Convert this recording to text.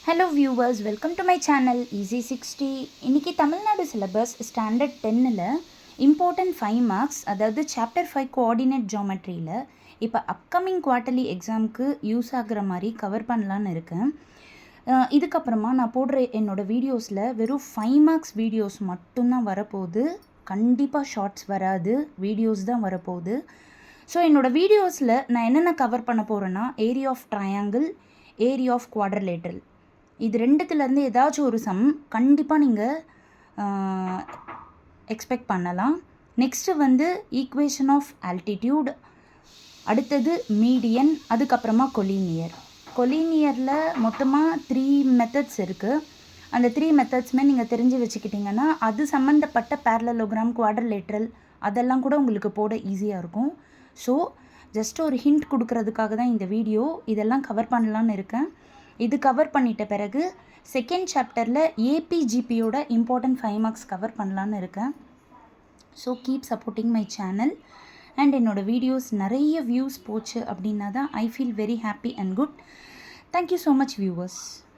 Hello viewers, welcome to my channel Easy 60. இன்னைக்கு Tamil Nadu syllabus standard 10ல் important 5 marks, அதாவது chapter 5 coordinate ஜியோமெட்ரியில் இப்போ அப்கமிங் குவார்ட்டர்லி எக்ஸாமுக்கு யூஸ் ஆகுற மாதிரி கவர் பண்ணலான்னு இருக்கேன். இதுக்கப்புறமா நான் போடுற என்னோடய வீடியோஸில் வெறும் 5 மார்க்ஸ் வீடியோஸ் மட்டும்தான் வரப்போகுது. கண்டிப்பாக ஷார்ட்ஸ் வராது, வீடியோஸ் தான் வரப்போகுது. ஸோ என்னோடய வீடியோஸில் நான் என்னென்ன கவர் பண்ண போகிறேன்னா, area of triangle, area of quadrilateral, இது ரெண்டுத்துலேருந்து ஏதாச்சும் ஒரு சம் கண்டிப்பாக நீங்கள் எக்ஸ்பெக்ட் பண்ணலாம். நெக்ஸ்ட்டு வந்து ஈக்குவேஷன் ஆஃப் ஆல்டிடியூட், அடுத்தது மீடியன், அதுக்கப்புறமா கொலீனியரில் மொத்தமாக 3 மெத்தட்ஸ் இருக்குது. அந்த 3 மெத்தட்ஸுமே நீங்கள் தெரிஞ்சு வச்சுக்கிட்டிங்கன்னா அது சம்மந்தப்பட்ட பேரலலோகிராம், குவாட்ரிலேட்ரல் அதெல்லாம் கூட உங்களுக்கு போட ஈஸியாக இருக்கும். ஸோ ஜஸ்ட் ஒரு ஹிண்ட் கொடுக்கறதுக்காக தான் இந்த வீடியோ. இதெல்லாம் கவர் பண்ணலான்னு இருக்கேன். இது கவர் பண்ணிட்ட பிறகு செகண்ட் சாப்டரில் ஏபிஜிபியோட இம்பார்ட்டன்ட் 5 மார்க்ஸ் கவர் பண்ணலான்னு இருக்கேன். So keep supporting my channel. And என்னோடய வீடியோஸ் நிறைய வியூஸ் போச்சு அப்படின்னா தான் I feel very happy and good. Thank you so much viewers.